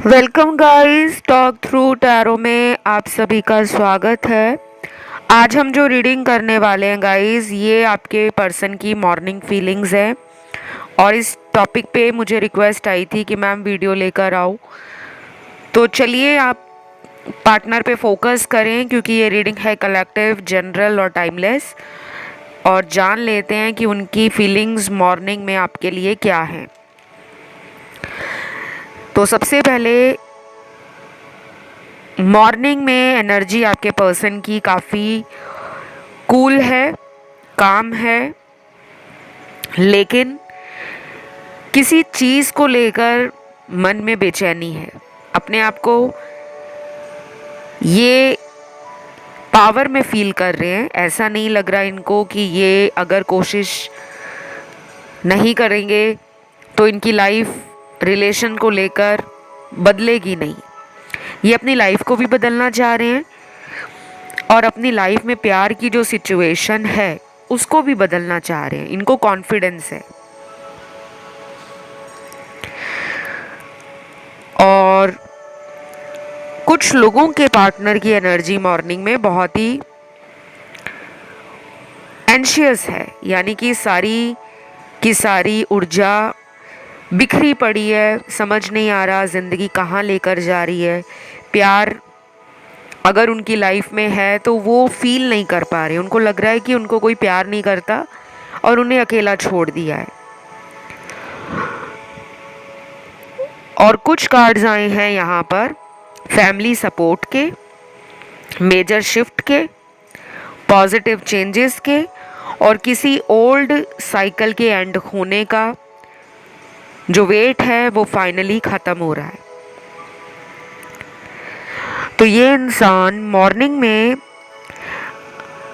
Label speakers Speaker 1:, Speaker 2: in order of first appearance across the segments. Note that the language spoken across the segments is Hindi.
Speaker 1: Welcome guys, talk through tarot में आप सभी का स्वागत है। आज हम जो रीडिंग करने वाले हैं गाइस, ये आपके पर्सन की मॉर्निंग फीलिंग्स है। और इस टॉपिक पे मुझे रिक्वेस्ट आई थी कि मैम वीडियो लेकर आओ, तो चलिए आप पार्टनर पे फोकस करें क्योंकि ये रीडिंग है कलेक्टिव, जनरल और टाइमलेस। और जान लेते हैं कि उनकी फीलिंग्स मॉर्निंग में आपके लिए क्या हैं। तो सबसे पहले मॉर्निंग में एनर्जी आपके पर्सन की काफ़ी कूल है, काम है, लेकिन किसी चीज़ को लेकर मन में बेचैनी है। अपने आप को ये पावर में फील कर रहे हैं। ऐसा नहीं लग रहा इनको कि ये अगर कोशिश नहीं करेंगे तो इनकी लाइफ रिलेशन को लेकर बदलेगी नहीं। ये अपनी लाइफ को भी बदलना चाह रहे हैं और अपनी लाइफ में प्यार की जो सिचुएशन है उसको भी बदलना चाह रहे हैं। इनको कॉन्फिडेंस है। और कुछ लोगों के पार्टनर की एनर्जी मॉर्निंग में बहुत ही एंशियस है, यानी कि सारी की सारी ऊर्जा बिखरी पड़ी है। समझ नहीं आ रहा ज़िंदगी कहाँ लेकर जा रही है। प्यार अगर उनकी लाइफ में है तो वो फील नहीं कर पा रहे। उनको लग रहा है कि उनको कोई प्यार नहीं करता और उन्हें अकेला छोड़ दिया है। और कुछ कार्ड्स आए हैं यहाँ पर फैमिली सपोर्ट के, मेजर शिफ्ट के, पॉजिटिव चेंजेस के और किसी ओल्ड साइकिल के एंड होने का जो वेट है वो फाइनली ख़त्म हो रहा है। तो ये इंसान मॉर्निंग में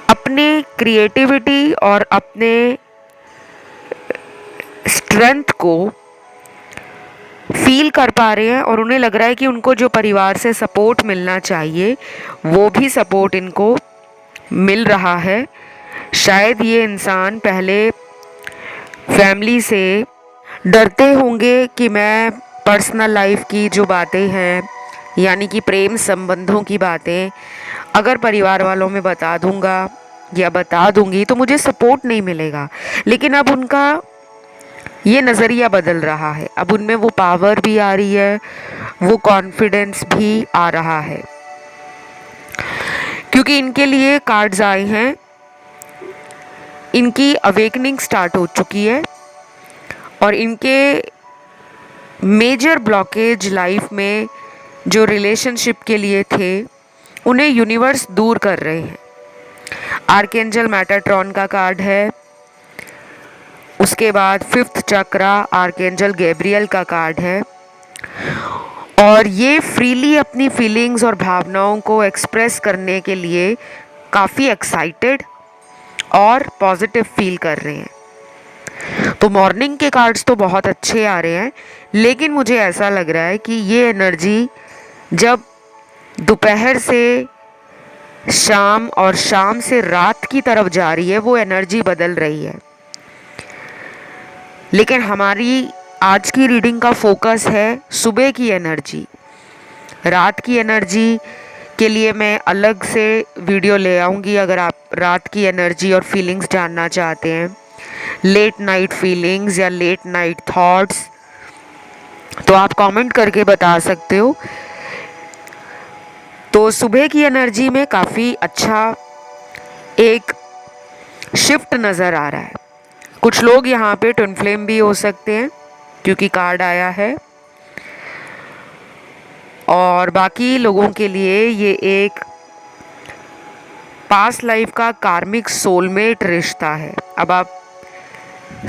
Speaker 1: अपने क्रिएटिविटी और अपने स्ट्रेंथ को फील कर पा रहे हैं और उन्हें लग रहा है कि उनको जो परिवार से सपोर्ट मिलना चाहिए वो भी सपोर्ट इनको मिल रहा है। शायद ये इंसान पहले फैमिली से डरते होंगे कि मैं पर्सनल लाइफ की जो बातें हैं, यानी कि प्रेम संबंधों की बातें अगर परिवार वालों में बता दूंगा या बता दूंगी तो मुझे सपोर्ट नहीं मिलेगा। लेकिन अब उनका ये नज़रिया बदल रहा है। अब उनमें वो पावर भी आ रही है, वो कॉन्फिडेंस भी आ रहा है, क्योंकि इनके लिए कार्ड्स आए हैं। इनकी अवेकनिंग स्टार्ट हो चुकी है और इनके मेजर ब्लॉकेज लाइफ में जो रिलेशनशिप के लिए थे उन्हें यूनिवर्स दूर कर रहे हैं। आर्कएंजल मेटाट्रॉन का कार्ड है। उसके बाद फिफ्थ चक्रा आर्कएंजल गैब्रियल का कार्ड है। और ये फ्रीली अपनी फीलिंग्स और भावनाओं को एक्सप्रेस करने के लिए काफ़ी एक्साइटेड और पॉजिटिव फील कर रहे हैं। तो मॉर्निंग के कार्ड्स तो बहुत अच्छे आ रहे हैं, लेकिन मुझे ऐसा लग रहा है कि ये एनर्जी जब दोपहर से शाम और शाम से रात की तरफ जा रही है वो एनर्जी बदल रही है। लेकिन हमारी आज की रीडिंग का फोकस है सुबह की एनर्जी। रात की एनर्जी के लिए मैं अलग से वीडियो ले आऊँगी अगर आप रात की एनर्जी और फीलिंग्स जानना चाहते हैं, लेट नाइट फीलिंग्स या लेट नाइट थॉट्स, तो आप कमेंट करके बता सकते हो। तो सुबह की एनर्जी में काफ़ी अच्छा एक शिफ्ट नज़र आ रहा है। कुछ लोग यहाँ पे ट्विन फ्लेम भी हो सकते हैं क्योंकि कार्ड आया है, और बाकी लोगों के लिए ये एक पास्ट लाइफ का कार्मिक सोलमेट रिश्ता है। अब आप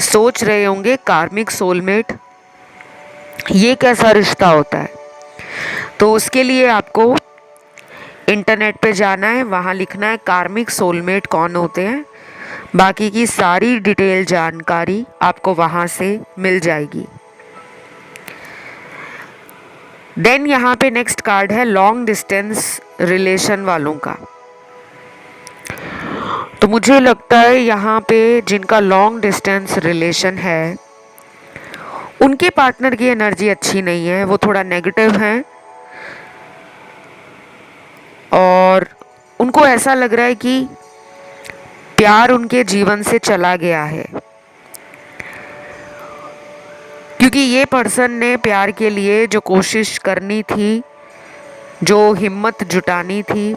Speaker 1: सोच रहे होंगे कार्मिक सोलमेट ये कैसा रिश्ता होता है, तो उसके लिए आपको इंटरनेट पे जाना है, वहाँ लिखना है कार्मिक सोलमेट कौन होते हैं। बाकी की सारी डिटेल जानकारी आपको वहाँ से मिल जाएगी। देन यहाँ पे नेक्स्ट कार्ड है लॉन्ग डिस्टेंस रिलेशन वालों का। तो मुझे लगता है यहाँ पे जिनका लॉन्ग डिस्टेंस रिलेशन है उनके पार्टनर की एनर्जी अच्छी नहीं है, वो थोड़ा नेगेटिव है और उनको ऐसा लग रहा है कि प्यार उनके जीवन से चला गया है, क्योंकि ये पर्सन ने प्यार के लिए जो कोशिश करनी थी, जो हिम्मत जुटानी थी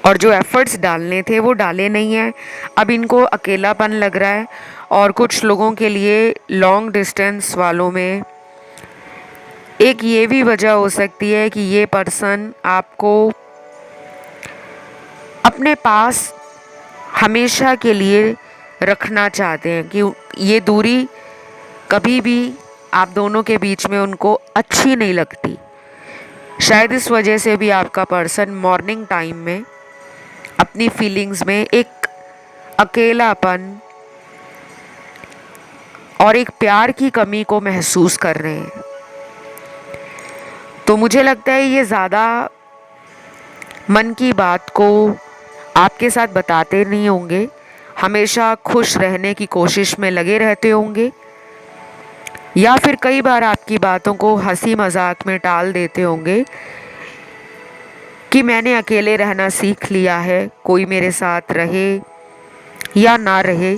Speaker 1: और जो एफर्ट्स डालने थे वो डाले नहीं हैं। अब इनको अकेलापन लग रहा है और कुछ लोगों के लिए लॉन्ग डिस्टेंस वालों में एक ये भी वजह हो सकती है कि ये पर्सन आपको अपने पास हमेशा के लिए रखना चाहते हैं, कि ये दूरी कभी भी आप दोनों के बीच में उनको अच्छी नहीं लगती। शायद इस वजह से भी आपका पर्सन मॉर्निंग टाइम में अपनी फीलिंग्स में एक अकेलापन और एक प्यार की कमी को महसूस कर रहे हैं। तो मुझे लगता है ये ज़्यादा मन की बात को आपके साथ बताते नहीं होंगे, हमेशा खुश रहने की कोशिश में लगे रहते होंगे, या फिर कई बार आपकी बातों को हंसी मजाक में टाल देते होंगे कि मैंने अकेले रहना सीख लिया है, कोई मेरे साथ रहे या ना रहे,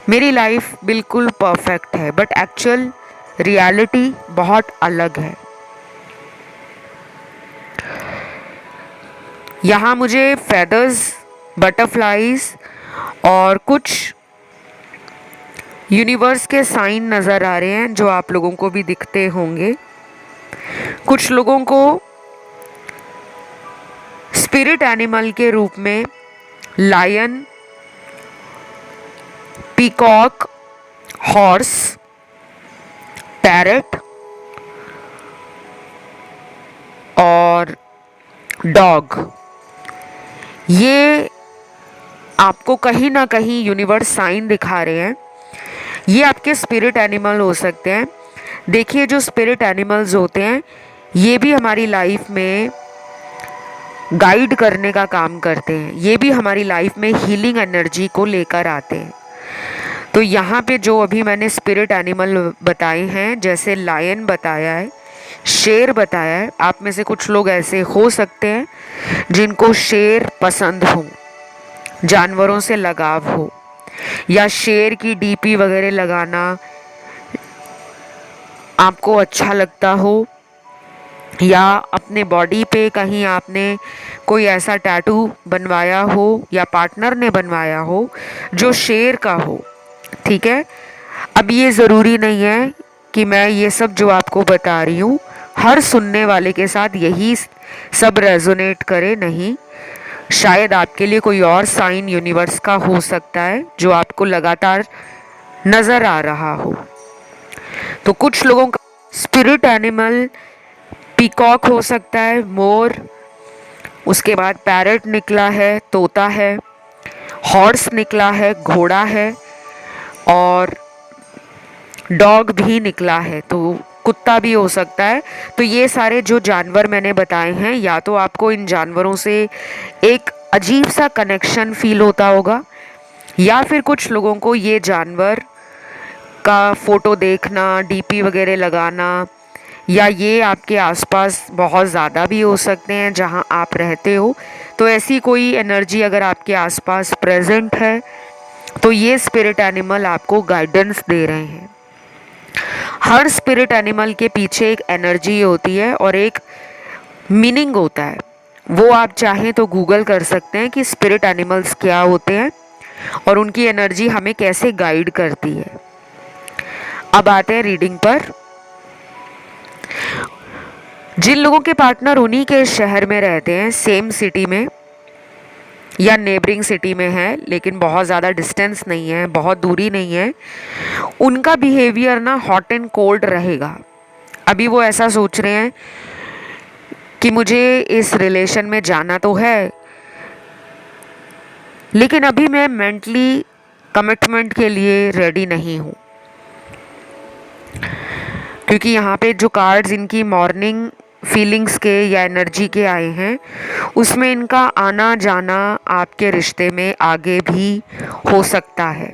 Speaker 1: मेरी लाइफ बिल्कुल परफेक्ट है। बट एक्चुअल रियलिटी बहुत अलग है। यहाँ मुझे फेदर्स, बटरफ्लाइज और कुछ यूनिवर्स के साइन नज़र आ रहे हैं जो आप लोगों को भी दिखते होंगे। कुछ लोगों को स्पिरिट एनिमल के रूप में लायन, पीकॉक, हॉर्स, पैरट और डॉग, ये आपको कहीं ना कहीं यूनिवर्स साइन दिखा रहे हैं। ये आपके स्पिरिट एनिमल हो सकते हैं। देखिए, जो स्पिरिट एनिमल्स होते हैं ये भी हमारी लाइफ में गाइड करने का काम करते हैं, ये भी हमारी लाइफ में हीलिंग एनर्जी को लेकर आते हैं। तो यहाँ पे जो अभी मैंने स्पिरिट एनिमल बताए हैं, जैसे लायन बताया है, शेर बताया है, आप में से कुछ लोग ऐसे हो सकते हैं जिनको शेर पसंद हो, जानवरों से लगाव हो, या शेर की डीपी वगैरह लगाना आपको अच्छा लगता हो, या अपने बॉडी पे कहीं आपने कोई ऐसा टैटू बनवाया हो या पार्टनर ने बनवाया हो जो शेर का हो। ठीक है, अब ये ज़रूरी नहीं है कि मैं ये सब जो आपको बता रही हूँ हर सुनने वाले के साथ यही सब रेजोनेट करे, नहीं। शायद आपके लिए कोई और साइन यूनिवर्स का हो सकता है जो आपको लगातार नज़र आ रहा हो। तो कुछ लोगों का स्पिरिट एनिमल पीकॉक हो सकता है, मोर, उसके बाद पैरट निकला है, तोता है, हॉर्स निकला है, घोड़ा है, और डॉग भी निकला है, तो कुत्ता भी हो सकता है। तो ये सारे जो जानवर मैंने बताए हैं, या तो आपको इन जानवरों से एक अजीब सा कनेक्शन फील होता होगा, या फिर कुछ लोगों को ये जानवर का फ़ोटो देखना, डीपी वगैरह लगाना, या ये आपके आसपास बहुत ज़्यादा भी हो सकते हैं जहां आप रहते हो। तो ऐसी कोई एनर्जी अगर आपके आसपास प्रेजेंट है तो ये स्पिरिट एनिमल आपको गाइडेंस दे रहे हैं। हर स्पिरिट एनिमल के पीछे एक एनर्जी होती है और एक मीनिंग होता है। वो आप चाहें तो गूगल कर सकते हैं कि स्पिरिट एनिमल्स क्या होते हैं और उनकी एनर्जी हमें कैसे गाइड करती है। अब आते हैं रीडिंग पर। जिन लोगों के पार्टनर उन्हीं के शहर में रहते हैं, सेम सिटी में या नेबरिंग सिटी में है, लेकिन बहुत ज़्यादा डिस्टेंस नहीं है, बहुत दूरी नहीं है, उनका बिहेवियर ना हॉट एंड कोल्ड रहेगा। अभी वो ऐसा सोच रहे हैं कि मुझे इस रिलेशन में जाना तो है, लेकिन अभी मैं मेंटली कमिटमेंट के लिए रेडी नहीं हूँ। क्योंकि यहाँ पे जो कार्ड्स इनकी मॉर्निंग फीलिंग्स के या एनर्जी के आए हैं, उसमें इनका आना जाना आपके रिश्ते में आगे भी हो सकता है।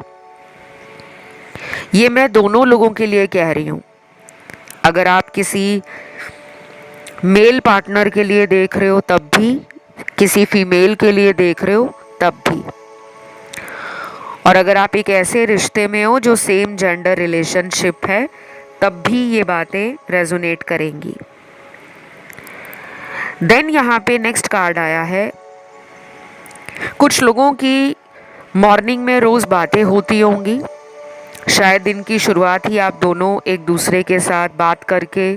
Speaker 1: ये मैं दोनों लोगों के लिए कह रही हूँ। अगर आप किसी मेल पार्टनर के लिए देख रहे हो तब भी, किसी फीमेल के लिए देख रहे हो तब भी, और अगर आप एक ऐसे रिश्ते में हो जो सेम जेंडर रिलेशनशिप है तब भी ये बातें रेजोनेट करेंगी। देन यहाँ पे नेक्स्ट कार्ड आया है, कुछ लोगों की मॉर्निंग में रोज़ बातें होती होंगी। शायद दिन की शुरुआत ही आप दोनों एक दूसरे के साथ बात करके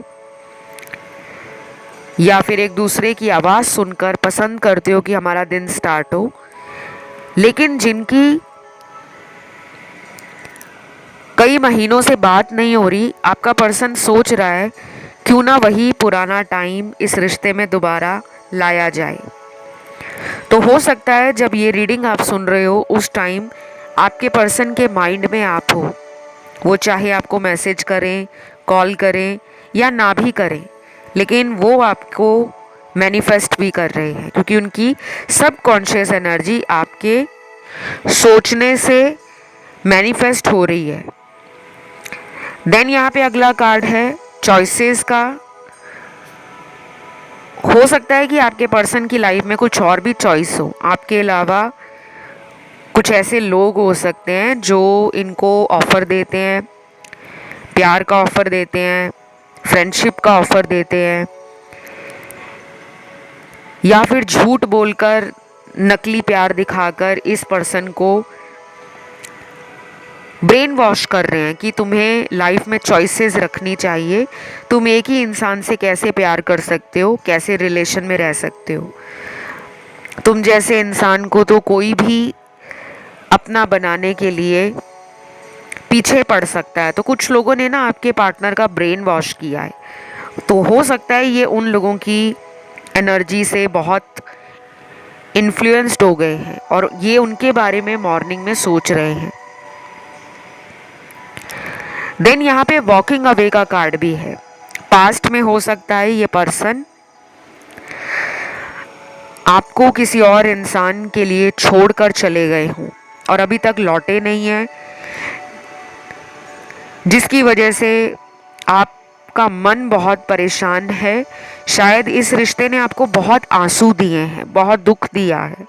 Speaker 1: या फिर एक दूसरे की आवाज़ सुनकर पसंद करते हो कि हमारा दिन स्टार्ट हो। लेकिन जिनकी कई महीनों से बात नहीं हो रही, आपका पर्सन सोच रहा है क्यों ना वही पुराना टाइम इस रिश्ते में दोबारा लाया जाए। तो हो सकता है जब ये रीडिंग आप सुन रहे हो उस टाइम आपके पर्सन के माइंड में आप हो। वो चाहे आपको मैसेज करें, कॉल करें या ना भी करें, लेकिन वो आपको मैनिफेस्ट भी कर रहे हैं क्योंकि उनकी सबकॉन्शियस एनर्जी आपके सोचने से मैनिफेस्ट हो रही है। देन यहाँ पे अगला कार्ड है चॉइसेस का। हो सकता है कि आपके पर्सन की लाइफ में कुछ और भी चॉइस हो, आपके अलावा कुछ ऐसे लोग हो सकते हैं जो इनको ऑफ़र देते हैं, प्यार का ऑफ़र देते हैं, फ्रेंडशिप का ऑफ़र देते हैं, या फिर झूठ बोलकर, नकली प्यार दिखाकर इस पर्सन को ब्रेन वॉश कर रहे हैं कि तुम्हें लाइफ में चॉइसेस रखनी चाहिए, तुम एक ही इंसान से कैसे प्यार कर सकते हो, कैसे रिलेशन में रह सकते हो। तुम जैसे इंसान को तो कोई भी अपना बनाने के लिए पीछे पड़ सकता है। तो कुछ लोगों ने ना आपके पार्टनर का ब्रेन वॉश किया है। तो हो सकता है ये उन लोगों की एनर्जी से बहुत इन्फ्लुएंस्ड हो गए हैं और ये उनके बारे में मॉर्निंग में सोच रहे हैं। देन यहाँ पे वॉकिंग अवे का कार्ड भी है। पास्ट में हो सकता है ये पर्सन आपको किसी और इंसान के लिए छोड़कर चले गए हों और अभी तक लौटे नहीं हैं, जिसकी वजह से आपका मन बहुत परेशान है। शायद इस रिश्ते ने आपको बहुत आंसू दिए हैं, बहुत दुख दिया है।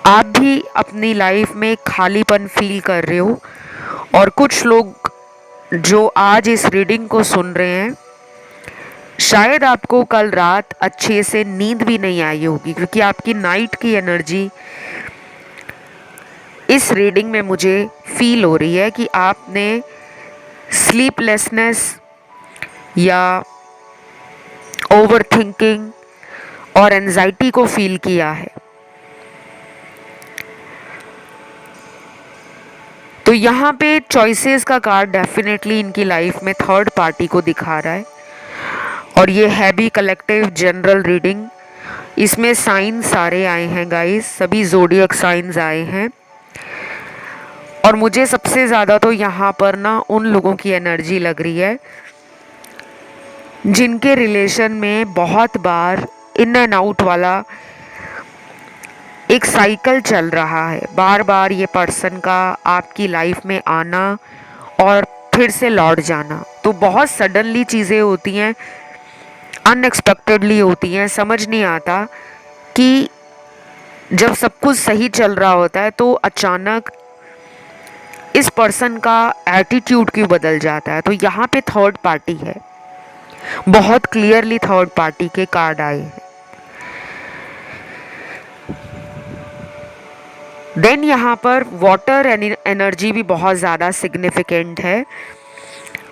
Speaker 1: आप भी अपनी लाइफ में खालीपन फील कर रहे हो और कुछ लोग जो आज इस रीडिंग को सुन रहे हैं, शायद आपको कल रात अच्छे से नींद भी नहीं आई होगी क्योंकि आपकी नाइट की एनर्जी इस रीडिंग में मुझे फील हो रही है कि आपने स्लीपलेसनेस या ओवर थिंकिंग और एंजाइटी को फील किया है। तो यहाँ पे चॉइसेस का कार्ड डेफिनेटली इनकी लाइफ में थर्ड पार्टी को दिखा रहा है और ये है भी कलेक्टिव जनरल रीडिंग। इसमें साइन सारे आए हैं गाइस, सभी ज़ोडिएक साइंस आए हैं और मुझे सबसे ज़्यादा तो यहाँ पर ना उन लोगों की एनर्जी लग रही है जिनके रिलेशन में बहुत बार इन एंड आउट वाला एक साइकिल चल रहा है। बार बार ये पर्सन का आपकी लाइफ में आना और फिर से लौट जाना। तो बहुत सडनली चीज़ें होती हैं, अनएक्सपेक्टेडली होती हैं। समझ नहीं आता कि जब सब कुछ सही चल रहा होता है तो अचानक इस पर्सन का एटीट्यूड क्यों बदल जाता है। तो यहाँ पे थर्ड पार्टी है, बहुत क्लियरली थर्ड पार्टी के कार्ड आए हैं। देन यहाँ पर वाटर एनर्जी भी बहुत ज़्यादा सिग्निफिकेंट है।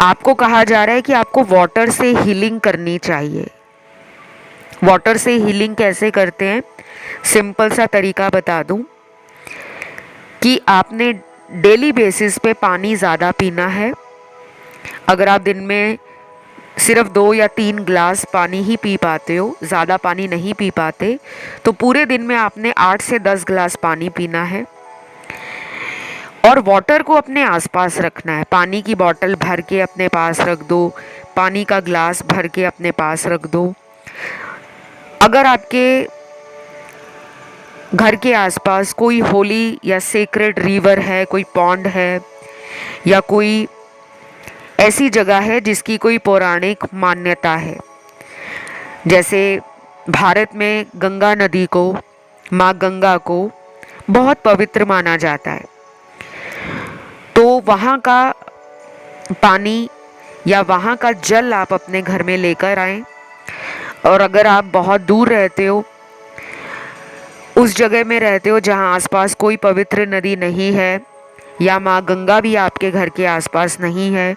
Speaker 1: आपको कहा जा रहा है कि आपको वाटर से हीलिंग करनी चाहिए। वाटर से हीलिंग कैसे करते हैं, सिंपल सा तरीका बता दूं कि आपने डेली बेसिस पे पानी ज़्यादा पीना है। अगर आप दिन में सिर्फ 2 या 3 ग्लास पानी ही पी पाते हो, ज़्यादा पानी नहीं पी पाते, तो पूरे दिन में आपने 8 से 10 ग्लास पानी पीना है और वाटर को अपने आसपास रखना है। पानी की बोतल भर के अपने पास रख दो, पानी का ग्लास भर के अपने पास रख दो। अगर आपके घर के आसपास कोई होली या सेक्रेड रिवर है, कोई पॉन्ड है या कोई ऐसी जगह है जिसकी कोई पौराणिक मान्यता है। जैसे भारत में गंगा नदी को, माँ गंगा को बहुत पवित्र माना जाता है, तो वहाँ का पानी या वहाँ का जल आप अपने घर में लेकर आएं। और अगर आप बहुत दूर रहते हो, उस जगह में रहते हो जहाँ आसपास कोई पवित्र नदी नहीं है या माँ गंगा भी आपके घर के आसपास नहीं है,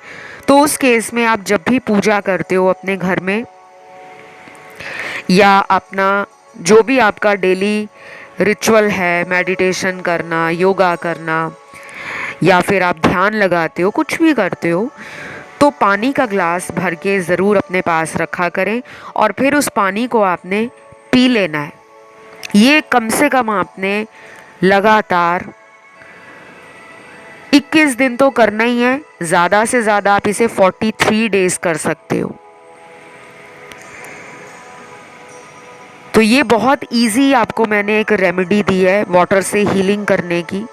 Speaker 1: तो उस केस में आप जब भी पूजा करते हो अपने घर में, या अपना जो भी आपका डेली रिचुअल है, मेडिटेशन करना, योगा करना, या फिर आप ध्यान लगाते हो, कुछ भी करते हो, तो पानी का ग्लास भर के ज़रूर अपने पास रखा करें और फिर उस पानी को आपने पी लेना है। ये कम से कम आपने लगातार 21 दिन तो करना ही है। ज़्यादा से ज़्यादा आप इसे 43 डेज कर सकते हो। तो ये बहुत इजी आपको मैंने एक रेमेडी दी है वाटर से हीलिंग करने की।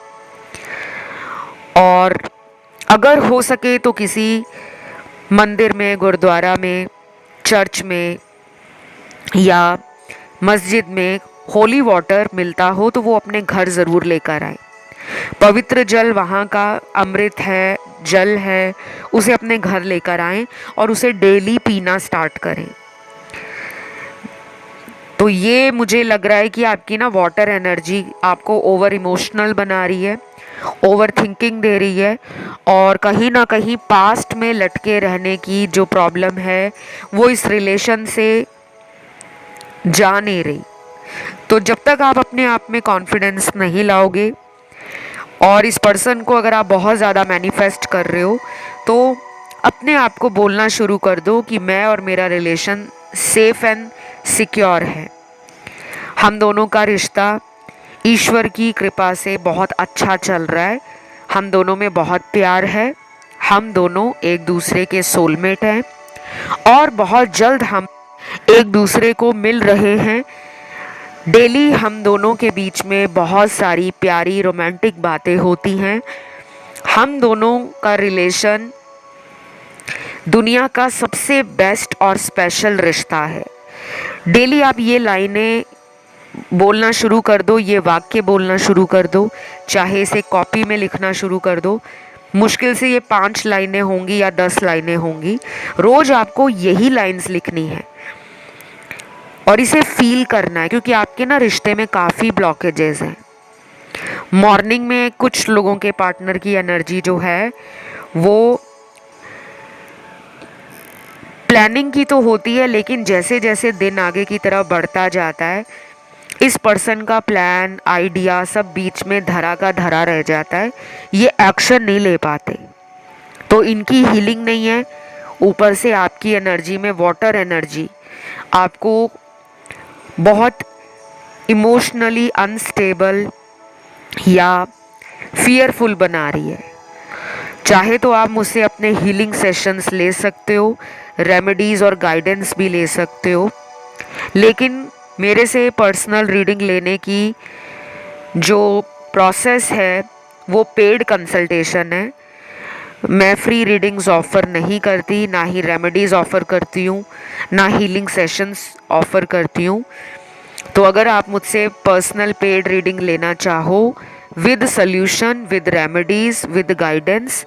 Speaker 1: और अगर हो सके तो किसी मंदिर में, गुरुद्वारा में, चर्च में या मस्जिद में होली वाटर मिलता हो तो वो अपने घर ज़रूर लेकर आए। पवित्र जल वहाँ का अमृत है, जल है, उसे अपने घर लेकर आएं और उसे डेली पीना स्टार्ट करें। तो ये मुझे लग रहा है कि आपकी ना वाटर एनर्जी आपको ओवर इमोशनल बना रही है, ओवर थिंकिंग दे रही है, और कहीं ना कहीं पास्ट में लटके रहने की जो प्रॉब्लम है वो इस रिलेशन से जा नहीं रही। तो जब तक आप अपने आप में कॉन्फिडेंस नहीं लाओगे, और इस पर्सन को अगर आप बहुत ज़्यादा मैनिफेस्ट कर रहे हो, तो अपने आप को बोलना शुरू कर दो कि मैं और मेरा रिलेशन सेफ एंड सिक्योर है। हम दोनों का रिश्ता ईश्वर की कृपा से बहुत अच्छा चल रहा है। हम दोनों में बहुत प्यार है। हम दोनों एक दूसरे के सोलमेट हैं और बहुत जल्द हम एक दूसरे को मिल रहे हैं। डेली हम दोनों के बीच में बहुत सारी प्यारी रोमांटिक बातें होती हैं। हम दोनों का रिलेशन दुनिया का सबसे बेस्ट और स्पेशल रिश्ता है। डेली आप ये लाइनें बोलना शुरू कर दो, ये वाक्य बोलना शुरू कर दो, चाहे इसे कॉपी में लिखना शुरू कर दो। मुश्किल से ये 5 लाइनें होंगी या 10 लाइनें होंगी। रोज़ आपको यही लाइंस लिखनी है और इसे फील करना है, क्योंकि आपके ना रिश्ते में काफ़ी ब्लॉकेजेस हैं। मॉर्निंग में कुछ लोगों के पार्टनर की एनर्जी जो है वो प्लानिंग की तो होती है, लेकिन जैसे जैसे दिन आगे की तरफ बढ़ता जाता है, इस पर्सन का प्लान, आइडिया सब बीच में धरा का धरा रह जाता है। ये एक्शन नहीं ले पाते, तो इनकी हीलिंग नहीं है। ऊपर से आपकी एनर्जी में वाटर एनर्जी आपको बहुत इमोशनली अनस्टेबल या फियरफुल बना रही है। चाहे तो आप मुझसे अपने हीलिंग सेशंस ले सकते हो, रेमेडीज़ और गाइडेंस भी ले सकते हो, लेकिन मेरे से पर्सनल रीडिंग लेने की जो प्रोसेस है वो पेड कंसल्टेशन है। मैं फ्री रीडिंग्स ऑफ़र नहीं करती, ना ही रेमेडीज़ ऑफ़र करती हूँ, ना हीलिंग सेशंस ऑफ़र करती हूँ। तो अगर आप मुझसे पर्सनल पेड रीडिंग लेना चाहो with solution, with remedies, with guidance,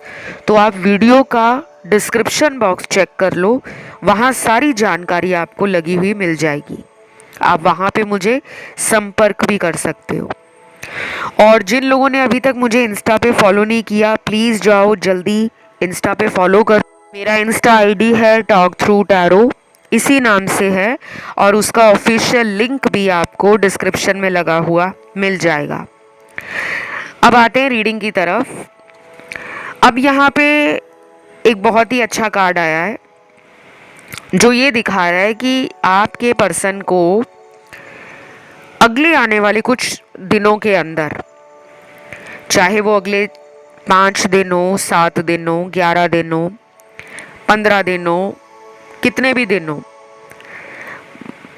Speaker 1: तो आप वीडियो का डिस्क्रिप्शन बॉक्स चेक कर लो, वहाँ सारी जानकारी आपको लगी हुई मिल जाएगी। आप वहाँ पे मुझे संपर्क भी कर सकते हो। और जिन लोगों ने अभी तक मुझे इंस्टा पे फॉलो नहीं किया, प्लीज़ जाओ जल्दी इंस्टा पे फॉलो कर। मेरा इंस्टा आईडी है टॉक थ्रू टैरो, इसी नाम से है, और उसका ऑफिशियल लिंक भी आपको डिस्क्रिप्शन में लगा हुआ मिल जाएगा। अब आते हैं रीडिंग की तरफ। अब यहाँ पे एक बहुत ही अच्छा कार्ड आया है जो ये दिखा रहा है कि आपके पर्सन को अगले आने वाले कुछ दिनों के अंदर, चाहे वो अगले 5 दिन हो, 7 दिन हो, 11 दिन हो, 15 दिन हो, कितने भी दिन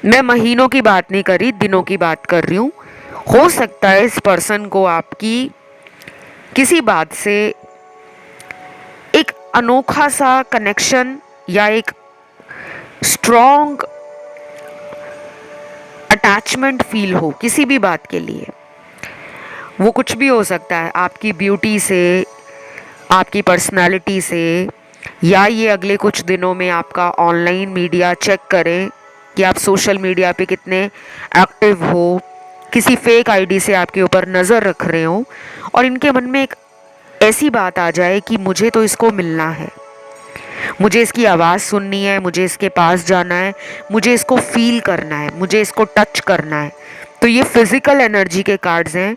Speaker 1: मैं महीनों की बात नहीं कर रही, दिनों की बात कर रही हूँ। हो सकता है इस पर्सन को आपकी किसी बात से अनोखा सा कनेक्शन या एक स्ट्रॉन्ग अटैचमेंट फील हो किसी भी बात के लिए। वो कुछ भी हो सकता है, आपकी ब्यूटी से, आपकी पर्सनालिटी से, या ये अगले कुछ दिनों में आपका ऑनलाइन मीडिया चेक करें कि आप सोशल मीडिया पे कितने एक्टिव हो, किसी फेक आईडी से आपके ऊपर नज़र रख रहे हो और इनके मन में एक ऐसी बात आ जाए कि मुझे तो इसको मिलना है, मुझे इसकी आवाज़ सुननी है, मुझे इसके पास जाना है, मुझे इसको फील करना है, मुझे इसको टच करना है। तो ये फिजिकल एनर्जी के कार्ड्स हैं,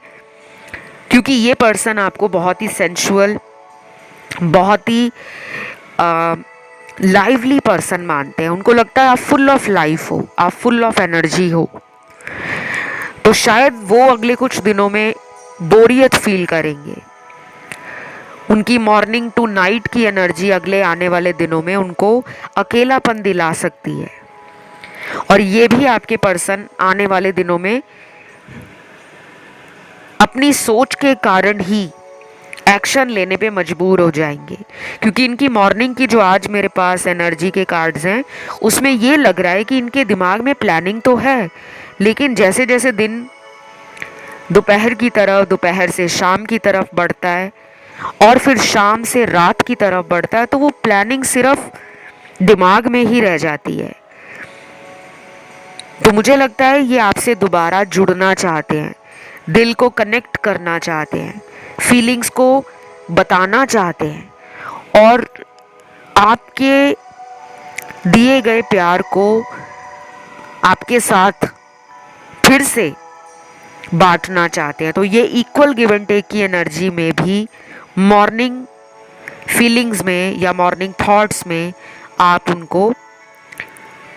Speaker 1: क्योंकि ये पर्सन आपको बहुत ही सेंसुअल, बहुत ही लाइवली पर्सन मानते हैं। उनको लगता है आप फुल ऑफ लाइफ हो, आप फुल ऑफ एनर्जी हो। तो शायद वो अगले कुछ दिनों में बोरियत फील करेंगे। उनकी मॉर्निंग टू नाइट की एनर्जी अगले आने वाले दिनों में उनको अकेलापन दिला सकती है, और ये भी आपके पर्सन आने वाले दिनों में अपनी सोच के कारण ही एक्शन लेने पे मजबूर हो जाएंगे। क्योंकि इनकी मॉर्निंग की जो आज मेरे पास एनर्जी के कार्ड्स हैं उसमें ये लग रहा है कि इनके दिमाग में प्लानिंग तो है, लेकिन जैसे जैसे दिन दोपहर की तरफ, दोपहर से शाम की तरफ बढ़ता है और फिर शाम से रात की तरफ बढ़ता है, तो वो प्लानिंग सिर्फ दिमाग में ही रह जाती है। तो मुझे लगता है ये आपसे दोबारा जुड़ना चाहते हैं, दिल को कनेक्ट करना चाहते हैं, फीलिंग्स को बताना चाहते हैं और आपके दिए गए प्यार को आपके साथ फिर से बांटना चाहते हैं। तो ये इक्वल गिव एंड टेक की एनर्जी में भी मॉर्निंग फीलिंग्स में या मॉर्निंग थॉट्स में आप उनको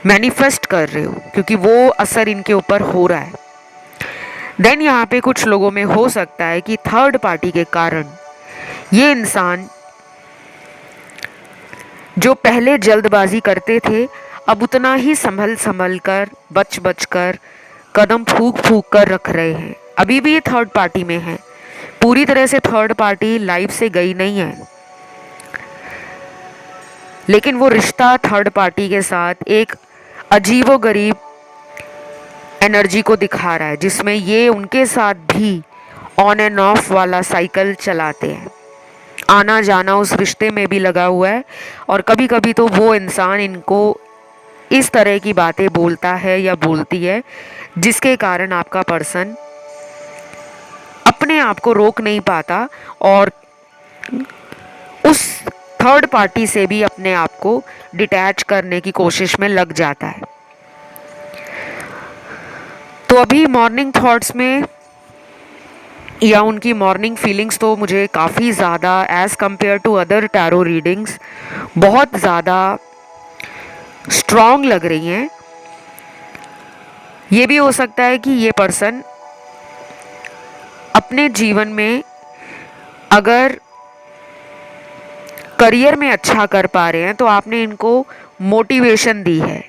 Speaker 1: मैनिफेस्ट कर रहे हो, क्योंकि वो असर इनके ऊपर हो रहा है। देन यहाँ पे कुछ लोगों में हो सकता है कि थर्ड पार्टी के कारण ये इंसान जो पहले जल्दबाजी करते थे अब उतना ही संभल संभल कर, बच बच कर, कदम फूक फूक कर रख रहे हैं। अभी भी ये थर्ड पार्टी में है, पूरी तरह से थर्ड पार्टी लाइफ से गई नहीं है, लेकिन वो रिश्ता थर्ड पार्टी के साथ एक अजीबोगरीब एनर्जी को दिखा रहा है, जिसमें ये उनके साथ भी ऑन एंड ऑफ वाला साइकिल चलाते हैं। आना जाना उस रिश्ते में भी लगा हुआ है और कभी कभी तो वो इंसान इनको इस तरह की बातें बोलता है या बोलती है जिसके कारण आपका पर्सन अपने आप को रोक नहीं पाता और उस थर्ड पार्टी से भी अपने आप को डिटैच करने की कोशिश में लग जाता है। तो अभी मॉर्निंग थॉट्स में या उनकी मॉर्निंग फीलिंग्स तो मुझे काफ़ी ज़्यादा as compare to other tarot readings बहुत ज़्यादा स्ट्रॉन्ग लग रही हैं। ये भी हो सकता है कि ये पर्सन अपने जीवन में अगर करियर में अच्छा कर पा रहे हैं तो आपने इनको मोटिवेशन दी है,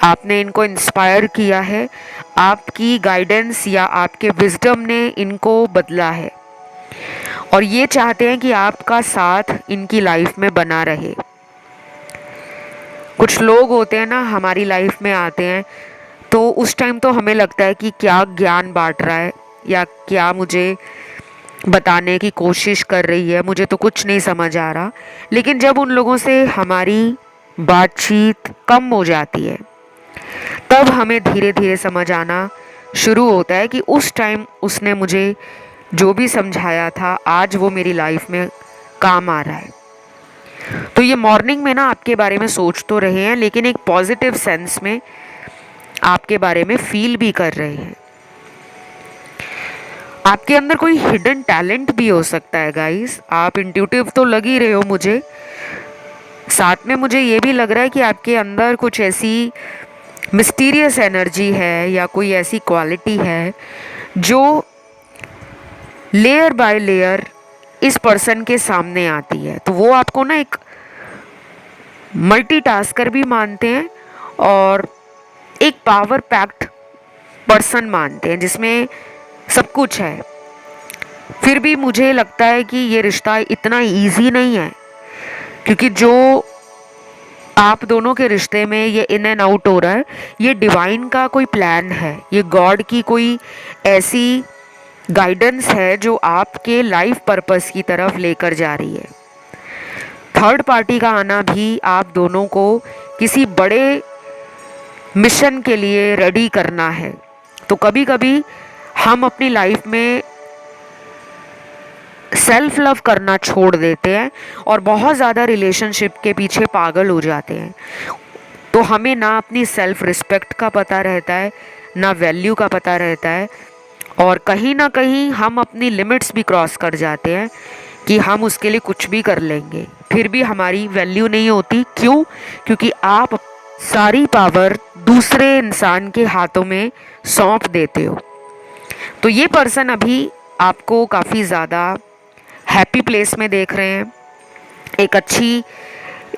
Speaker 1: आपने इनको इंस्पायर किया है, आपकी गाइडेंस या आपके विजडम ने इनको बदला है और ये चाहते हैं कि आपका साथ इनकी लाइफ में बना रहे। कुछ लोग होते हैं ना हमारी लाइफ में आते हैं तो उस टाइम तो हमें लगता है कि क्या ज्ञान बांट रहा है या क्या मुझे बताने की कोशिश कर रही है, मुझे तो कुछ नहीं समझ आ रहा। लेकिन जब उन लोगों से हमारी बातचीत कम हो जाती है तब हमें धीरे धीरे समझ आना शुरू होता है कि उस टाइम उसने मुझे जो भी समझाया था आज वो मेरी लाइफ में काम आ रहा है। तो ये मॉर्निंग में ना आपके बारे में सोच तो रहे हैं लेकिन एक पॉजिटिव सेंस में आपके बारे में फील भी कर रहे हैं। आपके अंदर कोई हिडन टैलेंट भी हो सकता है गाइस, आप इंट्यूटिव तो लग ही रहे हो मुझे, साथ में मुझे ये भी लग रहा है कि आपके अंदर कुछ ऐसी मिस्टीरियस एनर्जी है या कोई ऐसी क्वालिटी है जो लेयर बाय लेयर इस पर्सन के सामने आती है। तो वो आपको ना एक मल्टीटास्कर भी मानते हैं और एक पावर पैक्ड पर्सन मानते हैं जिसमें सब कुछ है। फिर भी मुझे लगता है कि ये रिश्ता इतना इजी नहीं है क्योंकि जो आप दोनों के रिश्ते में ये इन एंड आउट हो रहा है, ये डिवाइन का कोई प्लान है, ये गॉड की कोई ऐसी गाइडेंस है जो आपके लाइफ पर्पस की तरफ लेकर जा रही है। थर्ड पार्टी का आना भी आप दोनों को किसी बड़े मिशन के लिए रेडी करना है। तो कभी कभी हम अपनी लाइफ में सेल्फ लव करना छोड़ देते हैं और बहुत ज़्यादा रिलेशनशिप के पीछे पागल हो जाते हैं। तो हमें ना अपनी सेल्फ रिस्पेक्ट का पता रहता है, ना वैल्यू का पता रहता है, और कहीं ना कहीं हम अपनी लिमिट्स भी क्रॉस कर जाते हैं कि हम उसके लिए कुछ भी कर लेंगे, फिर भी हमारी वैल्यू नहीं होती। क्यों? क्योंकि आप सारी पावर दूसरे इंसान के हाथों में सौंप देते हो। तो ये पर्सन अभी आपको काफ़ी ज़्यादा हैप्पी प्लेस में देख रहे हैं, एक अच्छी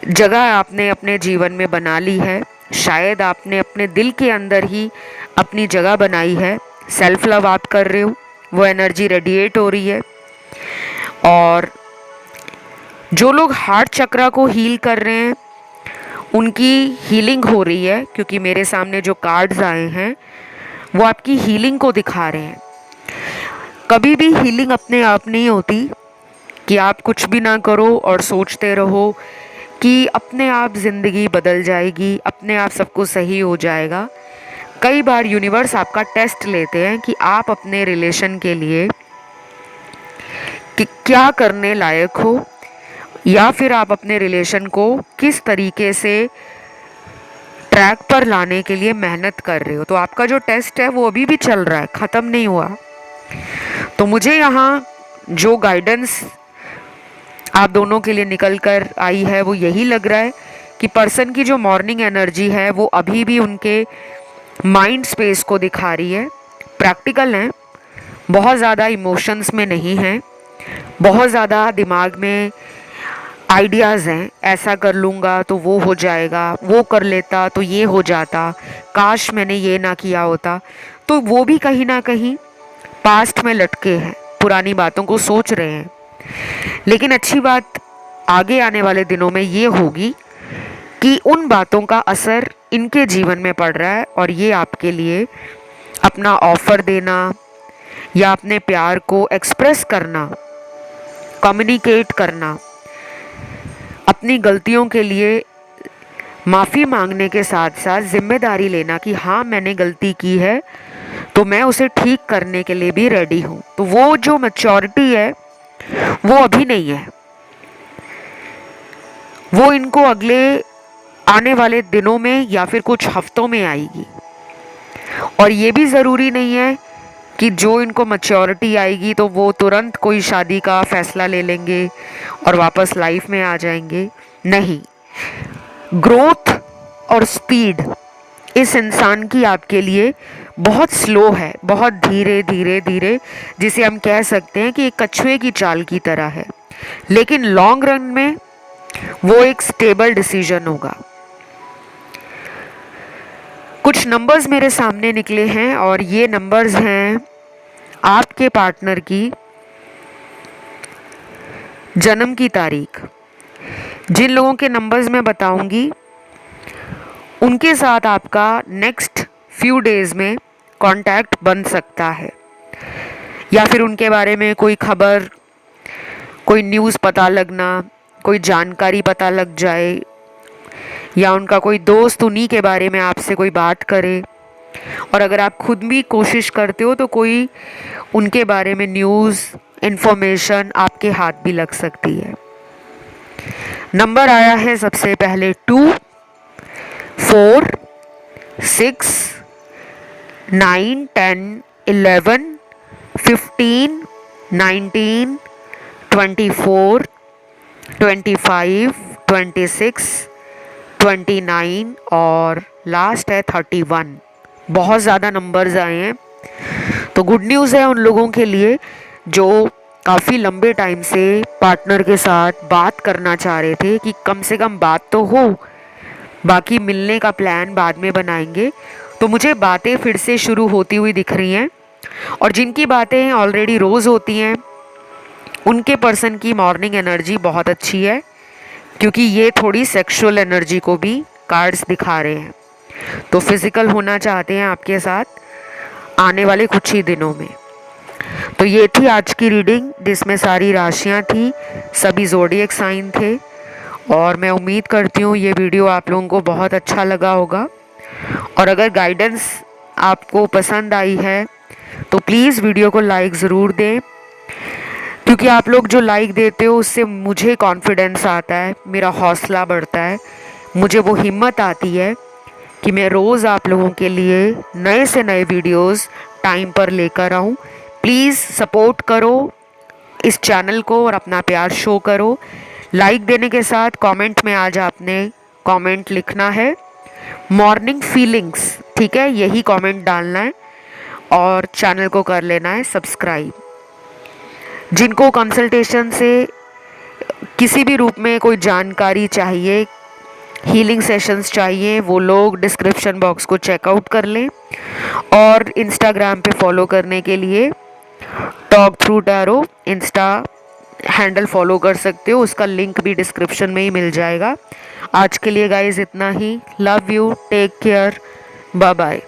Speaker 1: जगह आपने अपने जीवन में बना ली है, शायद आपने अपने दिल के अंदर ही अपनी जगह बनाई है, सेल्फ लव आप कर रहे हो, वो एनर्जी रेडिएट हो रही है। और जो लोग हार्ट चक्रा को हील कर रहे हैं उनकी हीलिंग हो रही है, क्योंकि मेरे सामने जो कार्ड्स आए हैं वो आपकी हीलिंग को दिखा रहे हैं। कभी भी हीलिंग अपने आप नहीं होती कि आप कुछ भी ना करो और सोचते रहो कि अपने आप ज़िंदगी बदल जाएगी, अपने आप सब कुछ सही हो जाएगा। कई बार यूनिवर्स आपका टेस्ट लेते हैं कि आप अपने रिलेशन के लिए कि क्या करने लायक हो, या फिर आप अपने रिलेशन को किस तरीके से ट्रैक पर लाने के लिए मेहनत कर रहे हो। तो आपका जो टेस्ट है वो अभी भी चल रहा है, ख़त्म नहीं हुआ। तो मुझे यहाँ जो गाइडेंस आप दोनों के लिए निकल कर आई है वो यही लग रहा है कि पर्सन की जो मॉर्निंग एनर्जी है वो अभी भी उनके माइंड स्पेस को दिखा रही है। प्रैक्टिकल हैं, बहुत ज़्यादा इमोशंस में नहीं हैं, बहुत ज़्यादा दिमाग में आइडियाज़ हैं, ऐसा कर लूँगा तो वो हो जाएगा, वो कर लेता तो ये हो जाता, काश मैंने ये ना किया होता। तो वो भी कहीं ना कहीं पास्ट में लटके हैं, पुरानी बातों को सोच रहे हैं। लेकिन अच्छी बात आगे आने वाले दिनों में ये होगी कि उन बातों का असर इनके जीवन में पड़ रहा है और ये आपके लिए अपना ऑफर देना या अपने प्यार को एक्सप्रेस करना, कम्युनिकेट करना, अपनी गलतियों के लिए माफ़ी मांगने के साथ साथ जिम्मेदारी लेना कि हाँ मैंने गलती की है तो मैं उसे ठीक करने के लिए भी रेडी हूँ। तो वो जो मैच्योरिटी है वो अभी नहीं है, वो इनको अगले आने वाले दिनों में या फिर कुछ हफ्तों में आएगी। और ये भी ज़रूरी नहीं है कि जो इनको मैच्योरिटी आएगी तो वो तुरंत कोई शादी का फैसला ले लेंगे और वापस लाइफ में आ जाएंगे। नहीं, ग्रोथ और स्पीड इस इंसान की आपके लिए बहुत स्लो है, बहुत धीरे धीरे धीरे, जिसे हम कह सकते हैं कि एक कछुए की चाल की तरह है। लेकिन लॉन्ग रन में वो एक स्टेबल डिसीजन होगा। कुछ नंबर्स मेरे सामने निकले हैं और ये नंबर्स हैं आपके पार्टनर की जन्म की तारीख। जिन लोगों के नंबर्स मैं बताऊंगी उनके साथ आपका नेक्स्ट फ्यू डेज़ में कांटेक्ट बन सकता है, या फिर उनके बारे में कोई खबर, कोई न्यूज़ पता लगना, कोई जानकारी पता लग जाए, या उनका कोई दोस्त उन्हीं के बारे में आपसे कोई बात करे। और अगर आप खुद भी कोशिश करते हो तो कोई उनके बारे में न्यूज़ इन्फॉर्मेशन आपके हाथ भी लग सकती है। नंबर आया है सबसे पहले 2, 4, 6, 9, 10, 11, 15, 19, 24, 25, 26, 29 और लास्ट है 31। बहुत ज़्यादा नंबर्स आए हैं। तो गुड न्यूज़ है उन लोगों के लिए जो काफ़ी लंबे टाइम से पार्टनर के साथ बात करना चाह रहे थे कि कम से कम बात तो हो, बाकी मिलने का प्लान बाद में बनाएंगे। तो मुझे बातें फिर से शुरू होती हुई दिख रही हैं, और जिनकी बातें ऑलरेडी रोज़ होती हैं उनके पर्सन की मॉर्निंग एनर्जी बहुत अच्छी है, क्योंकि ये थोड़ी सेक्सुअल एनर्जी को भी कार्ड्स दिखा रहे हैं। तो फिजिकल होना चाहते हैं आपके साथ आने वाले कुछ ही दिनों में। तो ये थी आज की रीडिंग जिसमें सारी राशियां थी, सभी ज़ोडिएक साइन थे। और मैं उम्मीद करती हूँ ये वीडियो आप लोगों को बहुत अच्छा लगा होगा। और अगर गाइडेंस आपको पसंद आई है तो प्लीज़ वीडियो को लाइक ज़रूर दें, क्योंकि आप लोग जो लाइक देते हो उससे मुझे कॉन्फिडेंस आता है, मेरा हौसला बढ़ता है, मुझे वो हिम्मत आती है कि मैं रोज़ आप लोगों के लिए नए से नए वीडियोस टाइम पर लेकर आऊँ। प्लीज़ सपोर्ट करो इस चैनल को और अपना प्यार शो करो। लाइक देने के साथ कमेंट में आज आपने कमेंट लिखना है मॉर्निंग फीलिंग्स, ठीक है, यही कमेंट डालना है और चैनल को कर लेना है सब्सक्राइब। जिनको कंसल्टेशन से किसी भी रूप में कोई जानकारी चाहिए, हीलिंग सेशंस चाहिए, वो लोग डिस्क्रिप्शन बॉक्स को चेकआउट कर लें। और इंस्टाग्राम पे फॉलो करने के लिए talk through tarot Insta handle follow कर सकते हो, उसका लिंक भी डिस्क्रिप्शन में ही मिल जाएगा। आज के लिए गाइस इतना ही। Love you, take care, bye bye.